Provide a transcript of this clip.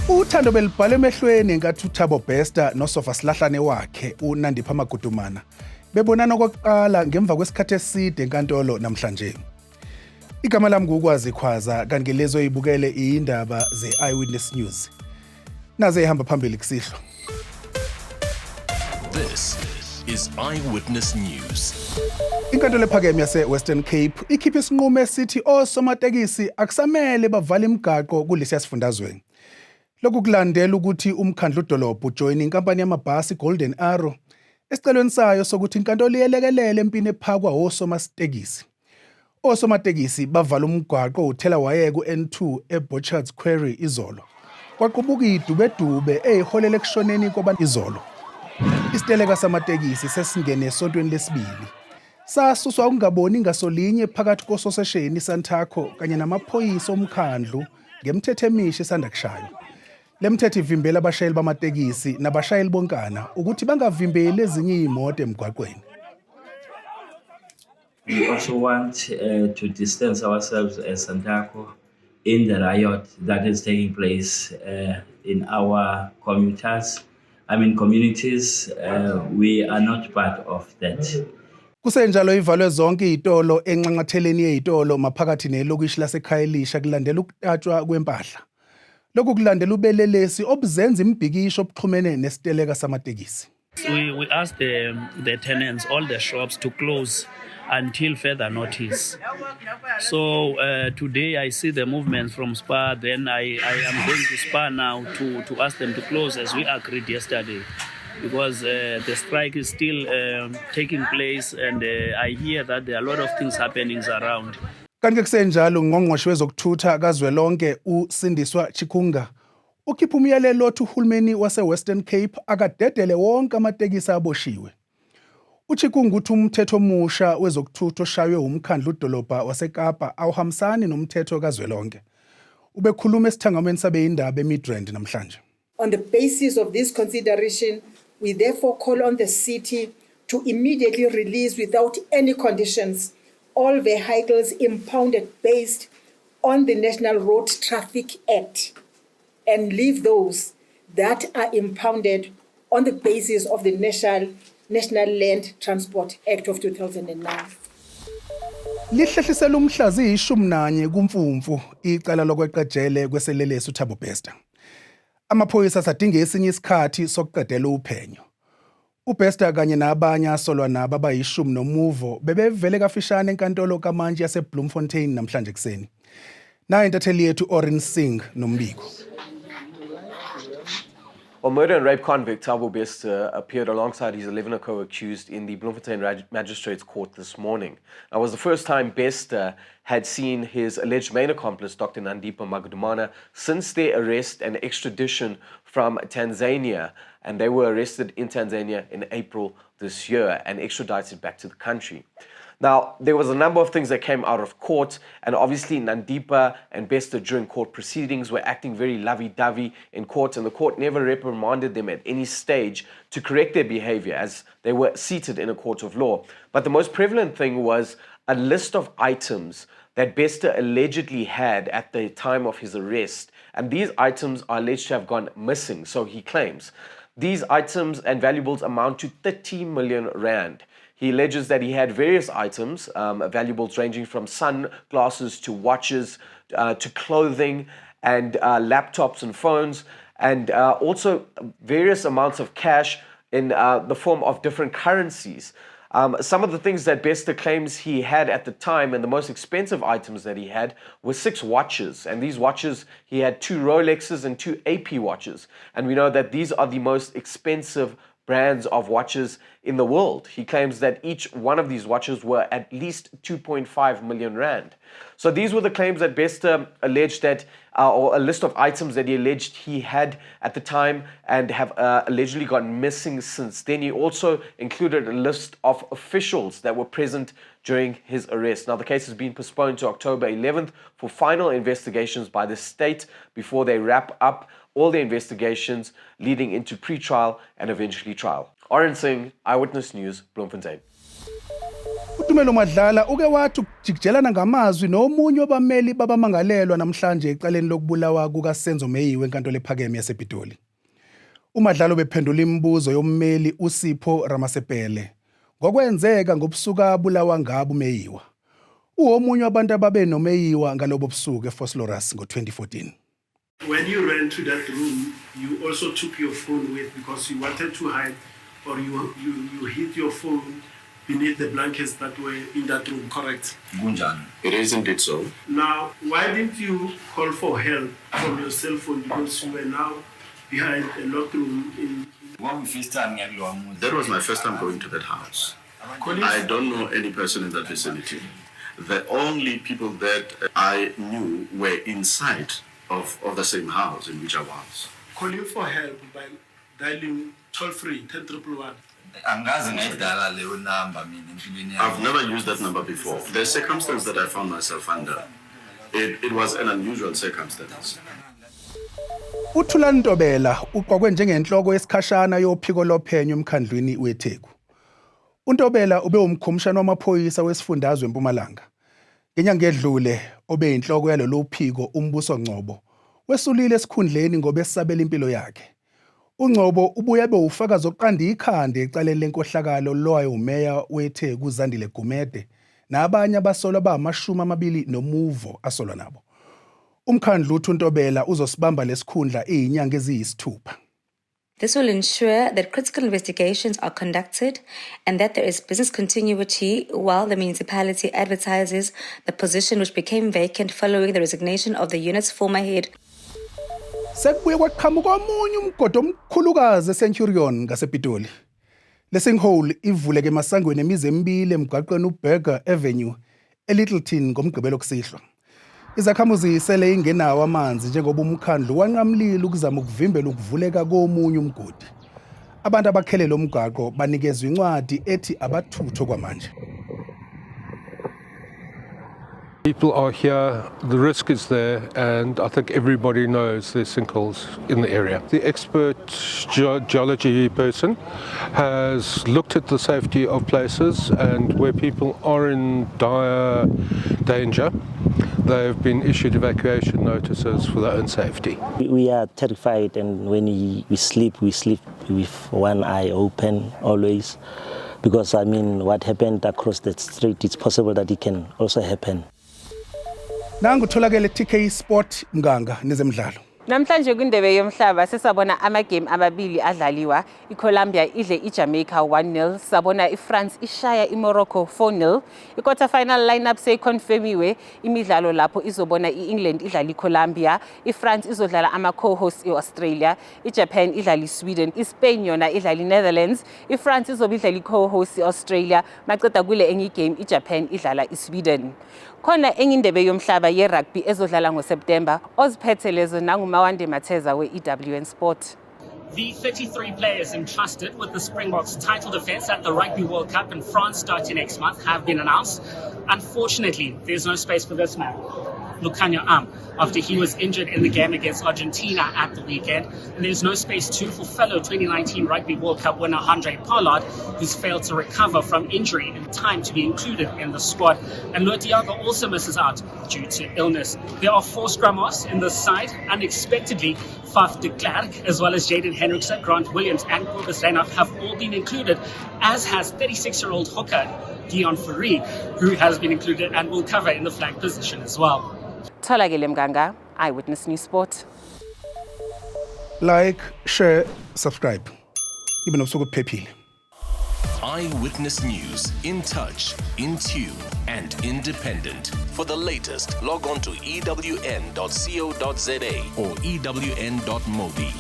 Uthando belibhale emehlweni enkathi uThabo Bester nosofa silahlane wakhe uNandipha Magudumana bebonana okokuqala ngemva kwesikhathi eside enkantolo namhlanje. Igama lami uKwazi Kwaza kanti lezo ibukele izindaba ze-Eyewitness News. Naze ihamba phambili kusihlo. This is Eyewitness News. Inkantolo ephakeme yase-Western Cape ikhipha isinqumo esithi osomatekisi akusamele bavale imigaqo kulesi sifundazweni. Lokhu kulandela ukuthi umkhandlu dolobha ujoyina inkampani yamabhasi Golden Arrow esicelweni sayo sokuthi inkantolo iyelekelele empini ephakwa osomatekisi. Osomatekisi bavala umgwaqo uthela wayeka u-N2 eBorchards Quarry izolo. Kwaqubuka idubedube eyiholela ekushoneni kwabantu izolo. Isiteleka samatekisi sesingene esontweni lesibili. Sasuswa ukungaboni ngasolinye phakathi kososesheni Santakho kanye namaphoyisa omkhandlu ngemthetho emisha esanda kushaywa. Le mthetho ivimbela abashayeli bamatekisi nabashayeli bonkana ukuthi bangavimbeli ezinye imoto emgwaqweni. We also want to distance ourselves as Santakho in the riot that is taking place in our communities. We are not part of that. Kusenjalo ivalwe zonke izitolo enxanxatheleni yezitolo maphakathi nelokishi laseKhayelisha kulandela ukutatshwa kwempahla. Lokhu kulandela ubelelesi obuzenza imbhikisho obuxhumene nesiteleka samatekisi. We asked the tenants, all the shops, to close until further notice. So today I see the movement from SPA, then I am going to SPA now to ask them to close as we agreed yesterday, because the strike is still taking place, and I hear that there are a lot of things happening around. Kanti kusenjalo ngqongqoshe wezokuthutha kazwelonke uSindiswa Chikunga ukhipha umyalelo othi uhulumeni wase-Western Cape akadedele wonke amatekisi aboshiwe. Uchikunga uthi umthetho omusha wezokuthutha oshaywe umkhandlu dolobha waseKapa awuhambisani nomthetho kazwelonke. Ubekhuluma esithangamweni sabeyindaba eMidrand namhlanje. On the basis of this consideration, we therefore call on the city to immediately release without any conditions all vehicles impounded based on the National Road Traffic Act and leave those that are impounded on the basis of the National Land Transport Act of 2009. Lihlehlisela umhlazi 11 kuMfumfu icala lokweqejele kweselelesi uThabo Bester. Amaphoyisa asadinga esinye isikhathi sokuqedela uphenyo. uBester kanye nabanye asolwa nabo abayishumi nomuvo bebevele kafishane enkantolo kamanje yaseBloemfontein namhlanje kuseni. Nayi intatheli yethu Orin Singh nombiko. Well, murder and rape convict Thabo Bester appeared alongside his 11 co-accused in the Bloemfontein Magistrates Court this morning. It was the first time Bester had seen his alleged main accomplice, Dr. Nandipha Magudumana, since their arrest and extradition from Tanzania. And they were arrested in Tanzania in April this year and extradited back to the country. Now, there was a number of things that came out of court, and obviously Nandipha and Bester during court proceedings were acting very lovey-dovey in court, and the court never reprimanded them at any stage to correct their behavior as they were seated in a court of law. But the most prevalent thing was a list of items that Bester allegedly had at the time of his arrest, and these items are alleged to have gone missing, so he claims. These items and valuables amount to 30 million rand. He alleges that he had various items, valuables ranging from sunglasses to watches to clothing and laptops and phones, and also various amounts of cash in the form of different currencies. Some of the things that Bester claims he had at the time, and the most expensive items that he had, were 6 watches. And these watches, he had 2 Rolexes and 2 AP watches. And we know that these are the most expensive brands of watches in the world. He claims that each one of these watches were at least 2.5 million rand. So these were the claims that Bester alleged that, or a list of items that he alleged he had at the time and have allegedly gone missing since then. He also included a list of officials that were present during his arrest. Now, the case has been postponed to October 11th for final investigations by the state before they wrap up all the investigations leading into pre-trial and eventually trial. Oren Singh, Eyewitness News, Bloemfontein. uTumelo Madlala uke wathi ukujikijelana ngamazwi nomunye wabameli babamangalelwa namhlanje ecaleni lokubulawa kukaSenzo Meyiwe enkantolo ephakeme yasePitoli. uMadlala ubephendula imibuzo yommeli uSipho Ramasepele ngokwenzeka ngobusuku bulawa ngabo uMeyiwa. Uomunye wabantu ababe noMeyiwa ngalobo busuku eFosloras ngo-2014. When you ran to that room, you also took your phone with because you wanted to hide, or you hid your phone beneath the blankets that were in that room, correct? It is indeed so. Now, why didn't you call for help from your cell phone because you were now behind a locked room? That was my first time going to that house. I don't know any person in that vicinity. The only people that I knew were inside of the same house in which I was. Calling for help by dialing toll-free 10111. I've never used that number before. The circumstance that I found myself under, it was an unusual circumstance. uThulani Ntobela uqokwe njengenhloko yesikhashana yophiko lophenyo emkhandlwini weTheku. uNtobela ube umkhomishana wamaphoyisa wesifundazwe eMpumalanga. Ngenyanga edlule obeyinhloko yalolu phiko uMbuso Ngcobo wesulile esikhundleni ngoba esabela impilo yakhe. uNgcobo ubuye bewufakazi oqanda ikhanda ecaleni lenkohlakalo lowayo umeya weTheku uZandile Gumede nabanye abasolwa ba-20 nomuvo asolwa nabo. Umkhandlu uNtobela uzosibamba lesikhundla izinyanga eziyisithupha. This will ensure that critical investigations are conducted and that there is business continuity while the municipality advertises the position which became vacant following the resignation of the unit's former head. Sekubuye kwaqhamuka omunye umgodo omkhulukazi eCenturion ngasePitoli. leSinkhole ivuleke emasangweni emizi emibili emgwaqweni uBurger Avenue eLittleton ngomgqibelo kusihlwa. Izakhamuzi sele ingenawo amanzi njengoba umkhandlu wanqamlile ukuzama ukuvimbela ukuvuleka komunye umgodi. Abantu abakhelele umgwaqo banikezwe incwadi ethi abathutho kwamanje. People are here, the risk is there, and I think everybody knows there's sinkholes in the area. The expert geology person has looked at the safety of places, and where people are in dire danger, they've been issued evacuation notices for their own safety. We are terrified, and when we sleep with one eye open always, because I mean what happened across the street, it's possible that it can also happen. Nangu tholakele TK Sport Mganga nezemidlalo. Namhlanje kwindebe yomhlaba sisabona amagame amabili adlaliwa. iColombia idle iJamaica 1-0, sabona iFrance ishaya iMorocco 4-0. iquarter final lineup seyiconfirmiwe. Imidlalo lapho izobona iEngland idlala iColombia, iFrance izodlala ama-co-host iAustralia, iJapan idlala iSweden, iSpain yona idlala iNetherlands, iFrance izobe idlala ico-host iAustralia, maqeda kule enye game iJapan idlala iSweden. Khona enye indebe yomhlaba yerugby ezodlala ngoSeptember, oziphethe lezo nanguMawande Matheza we-EWN Sport. The 33 players entrusted with the Springboks title defense at the Rugby World Cup in France starting next month have been announced. Unfortunately, there's no space for this man, Lukhanyo after he was injured in the game against Argentina at the weekend. And there's no space too for fellow 2019 Rugby World Cup winner Andre Pollard, who's failed to recover from injury in time to be included in the squad. And noDr also misses out due to illness. There are 4 scrummers in the side. Unexpectedly, Faf de Klerk, as well as Jaden Hendrickson, Grant Williams and Bebesenkantolo have all been included, as has 36-year-old hooker Dion Fourie, who has been included and will cover in the flag position as well. Tholakele Mganga, Eyewitness News Sport. Like, share, subscribe. Ibe nobusuku obuphephile. Eyewitness News, in touch, in tune, and independent. For the latest, log on to ewn.co.za or ewn.mobi.